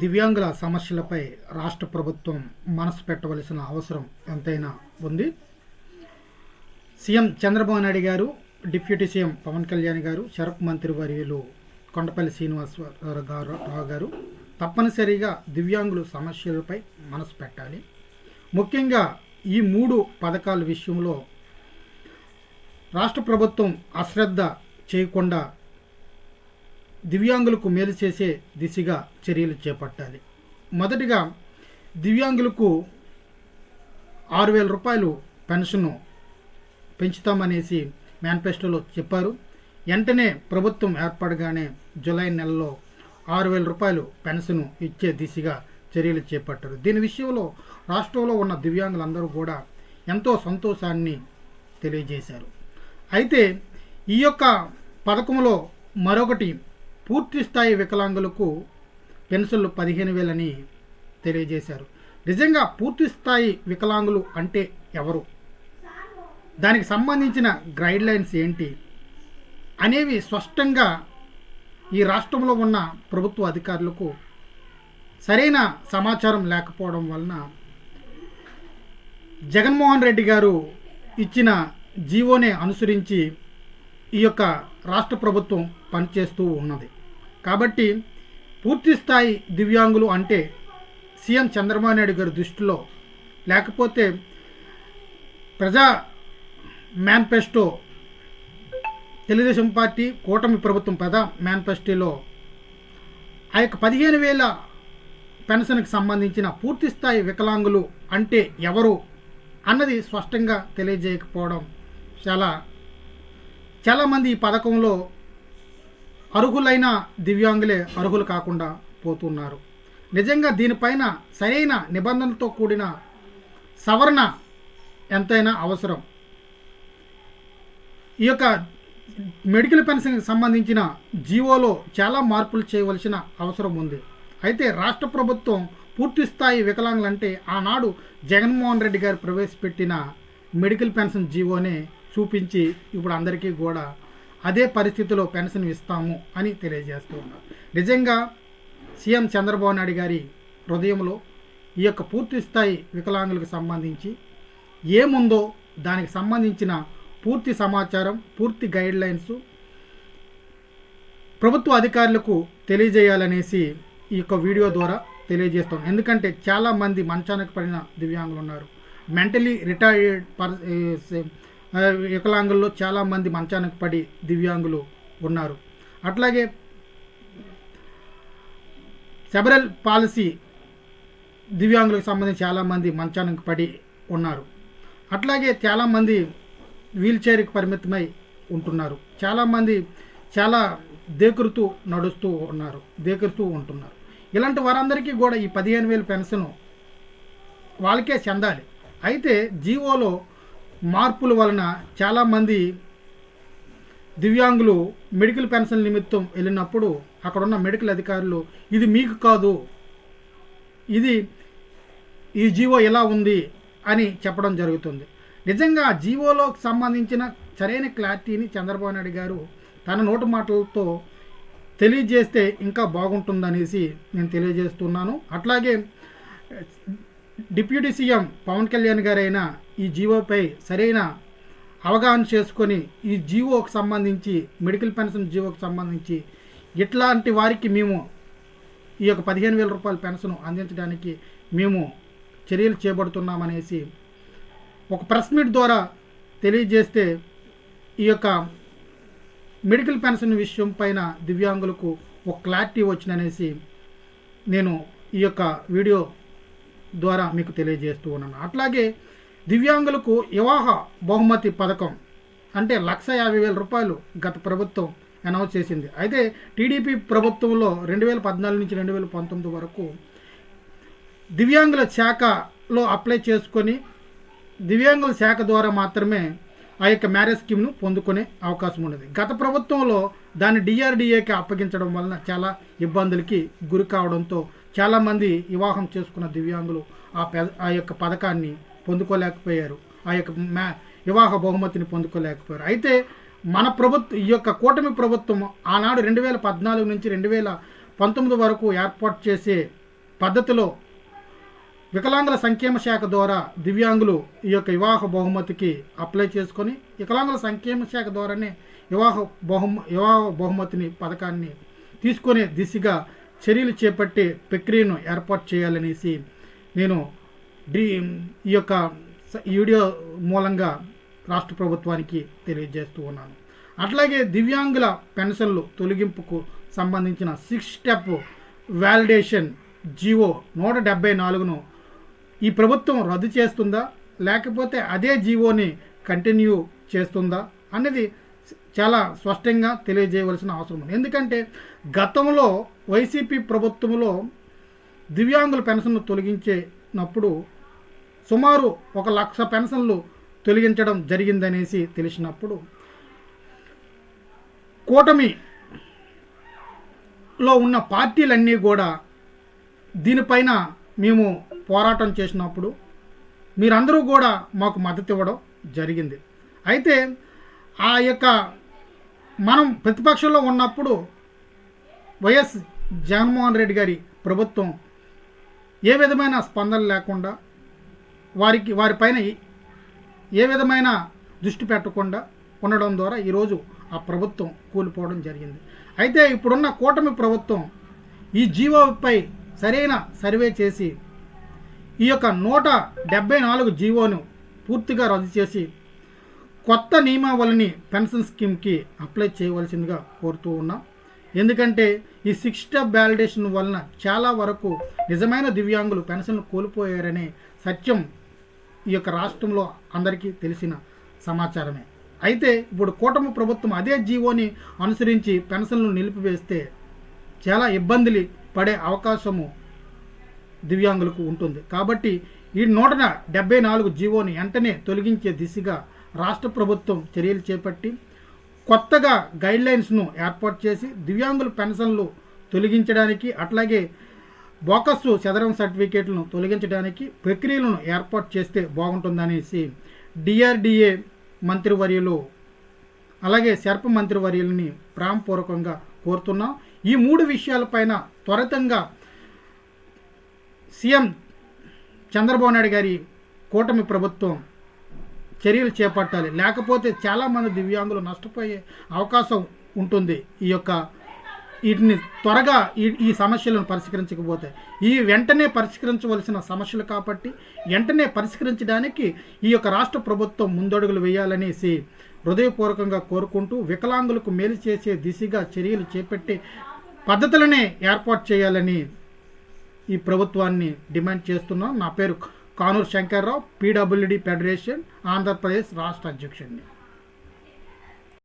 దివ్యాంగుల సమస్యలపై రాష్ట్ర ప్రభుత్వం మనసు పెట్టవలసిన అవసరం ఎంతైనా ఉంది. సీఎం చంద్రబాబు నాయుడు గారు, డిప్యూటీ సీఎం పవన్ కళ్యాణ్ గారు, షరఫ్ మంత్రివర్యులు కొండపల్లి శ్రీనివాసరావు గారు తప్పనిసరిగా దివ్యాంగుల సమస్యలపై మనసు పెట్టాలి. ముఖ్యంగా ఈ 3 పథకాల విషయంలో రాష్ట్ర ప్రభుత్వం అశ్రద్ధ చేయకుండా దివ్యాంగులకు మేలు చేసే దిశగా చర్యలు చేపట్టాలి. మొదటిగా దివ్యాంగులకు 6,000 రూపాయలు పెన్షన్ను పెంచుతామనేసి మేనిఫెస్టోలో చెప్పారు. వెంటనే ప్రభుత్వం ఏర్పడగానే జూలై నెలలో 6,000 రూపాయలు పెన్షన్ ఇచ్చే దిశగా చర్యలు చేపట్టారు. దీని విషయంలో రాష్ట్రంలో ఉన్న దివ్యాంగులందరూ కూడా ఎంతో సంతోషాన్ని తెలియజేశారు. అయితే ఈ యొక్క పథకంలో మరొకటి, పూర్తి స్థాయి వికలాంగులకు పెన్షన్లు 15,000 అని తెలియజేశారు. నిజంగా పూర్తి స్థాయి వికలాంగులు అంటే ఎవరు, దానికి సంబంధించిన గైడ్ లైన్స్ ఏంటి అనేవి స్పష్టంగా ఈ రాష్ట్రంలో ఉన్న ప్రభుత్వ అధికారులకు సరైన సమాచారం లేకపోవడం వలన జగన్మోహన్ రెడ్డి గారు ఇచ్చిన జీవోనే అనుసరించి ఈ యొక్క రాష్ట్ర ప్రభుత్వం పనిచేస్తూ ఉన్నది. కాబట్టి పూర్తి స్థాయి దివ్యాంగులు అంటే సీఎం చంద్రబాబు నాయుడు గారి దృష్టిలో, లేకపోతే ప్రజా మేనిఫెస్టో, తెలుగుదేశం పార్టీ కూటమి ప్రభుత్వం ప్రజా మేనిఫెస్టోలో ఆ యొక్క 15,000 పెన్షన్కి సంబంధించిన పూర్తి స్థాయి వికలాంగులు అంటే ఎవరు అన్నది స్పష్టంగా తెలియజేయకపోవడం, చాలామంది ఈ పథకంలో అర్హులైన దివ్యాంగులే అర్హులు కాకుండా పోతున్నారు. నిజంగా దీనిపైన సరైన నిబంధనలతో కూడిన సవరణ ఎంతైనా అవసరం. ఈ యొక్క మెడికల్ పెన్షన్కి సంబంధించిన జీవోలో చాలా మార్పులు చేయవలసిన అవసరం ఉంది. అయితే రాష్ట్ర ప్రభుత్వం పూర్తి స్థాయి వికలాంగులంటే ఆనాడు జగన్మోహన్ రెడ్డి గారు ప్రవేశపెట్టిన మెడికల్ పెన్షన్ జీవోనే చూపించి ఇప్పుడు అందరికీ కూడా అదే పరిస్థితిలో పెన్షన్ ఇస్తాము అని తెలియజేస్తూ ఉన్నారు. నిజంగా సీఎం చంద్రబాబు నాయుడు గారి హృదయంలో ఈ యొక్క పూర్తి స్థాయి వికలాంగులకు సంబంధించి ఏముందో దానికి సంబంధించిన పూర్తి సమాచారం, పూర్తి గైడ్ లైన్స్ ప్రభుత్వ అధికారులకు తెలియజేయాలనేసి ఈ యొక్క వీడియో ద్వారా తెలియజేస్తాం. ఎందుకంటే చాలామంది మంచానికి పడిన దివ్యాంగులు ఉన్నారు. మెంటలీ రిటైర్డ్ వికలాంగుల్లో చాలామంది మంచానికి పడి దివ్యాంగులు ఉన్నారు. అట్లాగే సెబరల్ పాలసీ దివ్యాంగులకు సంబంధించి చాలామంది మంచానికి పడి ఉన్నారు. అట్లాగే చాలామంది వీల్ చైర్కి పరిమితమై ఉంటున్నారు. చాలామంది చాలా దేకురుతూ ఉంటున్నారు. ఇలాంటి వారందరికీ కూడా ఈ 15,000 పెన్షన్ వాళ్ళకే చెందాలి. అయితే జీవోలో మార్పుల వలన చాలామంది దివ్యాంగులు మెడికల్ పెన్షన్ నిమిత్తం వెళ్ళినప్పుడు అక్కడున్న మెడికల్ అధికారులు ఇది మీకు కాదు, ఈ జీవో ఎలా ఉంది అని చెప్పడం జరుగుతుంది. నిజంగా జీవోలోకి సంబంధించిన సరైన క్లారిటీని చంద్రబాబు నాయుడు గారు తన నోటి మాటలతో తెలియజేస్తే ఇంకా బాగుంటుందనేసి నేను తెలియజేస్తున్నాను. అట్లాగే డిప్యూటీ సీఎం పవన్ కళ్యాణ్ గారైనా ఈ జీవోపై సరైన అవగాహన చేసుకొని ఈ జీవోకి సంబంధించి, మెడికల్ పెన్షన్ జీవోకి సంబంధించి ఇట్లాంటి వారికి మేము ఈ యొక్క 15,000 రూపాయల పెన్షన్ అందించడానికి మేము చర్యలు చేపడుతున్నామనేసి ఒక ప్రెస్ మీట్ ద్వారా తెలియజేస్తే ఈ యొక్క మెడికల్ పెన్షన్ విషయం పైన దివ్యాంగులకు ఒక క్లారిటీ వచ్చిననేసి నేను ఈ యొక్క వీడియో ద్వారా మీకు తెలియజేస్తూ ఉన్నాను. అట్లాగే దివ్యాంగులకు వివాహ బహుమతి పథకం అంటే 1,50,000 రూపాయలు గత ప్రభుత్వం అనౌన్స్ చేసింది. అయితే టీడీపీ ప్రభుత్వంలో 2014 నుంచి 2019 వరకు దివ్యాంగుల శాఖలో అప్లై చేసుకొని దివ్యాంగుల శాఖ ద్వారా మాత్రమే ఆ యొక్క మ్యారేజ్ స్కీమ్ను పొందుకునే అవకాశం ఉన్నది. గత ప్రభుత్వంలో దాన్ని డిఆర్డిఏకి అప్పగించడం వలన చాలా ఇబ్బందులకి గురి కావడంతో చాలామంది వివాహం చేసుకున్న దివ్యాంగులు ఆ యొక్క పథకాన్ని పొందుకోలేకపోయారు, ఆ యొక్క వివాహ బహుమతిని పొందుకోలేకపోయారు. అయితే మన ప్రభుత్వం, ఈ యొక్క కూటమి ప్రభుత్వం ఆనాడు 2014 నుంచి 19 వరకు ఏర్పాటు చేసే పద్ధతిలో వికలాంగుల సంక్షేమ శాఖ ద్వారా దివ్యాంగులు ఈ యొక్క వివాహ బహుమతికి అప్లై చేసుకొని వికలాంగుల సంక్షేమ శాఖ ద్వారానే వివాహ బహుమతిని పథకాన్ని తీసుకునే దిశగా చర్యలు చేపట్టే ప్రక్రియను ఏర్పాటు చేయాలనేసి నేను ఈ యొక్క వీడియో మూలంగా రాష్ట్ర ప్రభుత్వానికి తెలియజేస్తూ ఉన్నాను. అట్లాగే దివ్యాంగుల పెన్షన్లు తొలగింపుకు సంబంధించిన 6 స్టెప్ వ్యాలిడేషన్ జీవో 174ను ఈ ప్రభుత్వం రద్దు చేస్తుందా లేకపోతే అదే జీవోని కంటిన్యూ చేస్తుందా అనేది చాలా స్పష్టంగా తెలియజేయవలసిన అవసరం ఉంది. ఎందుకంటే గతంలో వైసీపీ ప్రభుత్వంలో దివ్యాంగుల పెన్షన్లు తొలగించినప్పుడు సుమారు 1,00,000 పెన్షన్లు తొలగించడం జరిగిందనేసి తెలిసినప్పుడు కూటమిలో ఉన్న పార్టీలన్నీ కూడా దీనిపైన మేము పోరాటం చేసినప్పుడు మీరందరూ కూడా మాకు మద్దతు ఇవ్వడం జరిగింది. అయితే ఆ యొక్క మనం ప్రతిపక్షంలో ఉన్నప్పుడు వైఎస్ జగన్మోహన్ రెడ్డి గారి ప్రభుత్వం ఏ విధమైన స్పందన లేకుండా వారిపైన ఏ విధమైన దృష్టి పెట్టకుండా ఉండడం ద్వారా ఈరోజు ఆ ప్రభుత్వం కూలిపోవడం జరిగింది. అయితే ఇప్పుడున్న కూటమి ప్రభుత్వం ఈ జీవోపై సరైన సర్వే చేసి ఈ యొక్క 174 జీవోను పూర్తిగా రద్దు చేసి కొత్త నియమావళిని పెన్షన్ స్కీమ్కి అప్లై చేయవలసిందిగా కోరుతూ ఉన్నాం. ఎందుకంటే ఈ 6 స్టెప్ వ్యాలిడేషన్ వలన చాలా వరకు నిజమైన దివ్యాంగులు పెన్షన్లు కోల్పోయారనే సత్యం ఈ యొక్క రాష్ట్రంలో అందరికీ తెలిసిన సమాచారమే. అయితే ఇప్పుడు కూటమి ప్రభుత్వం అదే జీవోని అనుసరించి పెన్షన్లు నిలిపివేస్తే చాలా ఇబ్బందులు పడే అవకాశము దివ్యాంగులకు ఉంటుంది. కాబట్టి ఈ 174 జీవోని వెంటనే తొలగించే దిశగా రాష్ట్ర ప్రభుత్వం చర్యలు చేపట్టి కొత్తగా గైడ్లైన్స్ను ఏర్పాటు చేసి దివ్యాంగుల పెన్షన్లు తొలగించడానికి అట్లాగే బోకస్సు చదరం సర్టిఫికేట్లను తొలగించడానికి ప్రక్రియలను ఏర్పాటు చేస్తే బాగుంటుందనేసి డిఆర్డిఏ మంత్రివర్యులు అలాగే శర్ప మంత్రివర్యులని ప్రేమపూర్వకంగా కోరుతున్నాం. ఈ 3 విషయాలపైన త్వరితంగా సీఎం చంద్రబాబు నాయుడు గారి కూటమి ప్రభుత్వం చర్యలు చేపట్టాలి. లేకపోతే చాలామంది దివ్యాంగులు నష్టపోయే అవకాశం ఉంటుంది. వీటిని త్వరగా ఈ సమస్యలను పరిష్కరించకపోతే ఈ వెంటనే పరిష్కరించవలసిన సమస్యలు కాబట్టి వెంటనే పరిష్కరించడానికి ఈ యొక్క రాష్ట్ర ప్రభుత్వం ముందడుగులు వేయాలనేసి హృదయపూర్వకంగా కోరుకుంటూ వికలాంగులకు మేలు చేసే దిశగా చర్యలు చేపట్టే పద్ధతులనే ఏర్పాటు చేయాలని ఈ ప్రభుత్వాన్ని డిమాండ్ చేస్తున్నాం. నా పేరు కానూరు శంకర్రావు, పీడబ్ల్యూడి ఫెడరేషన్ ఆంధ్రప్రదేశ్ రాష్ట్ర అధ్యక్షుడిని.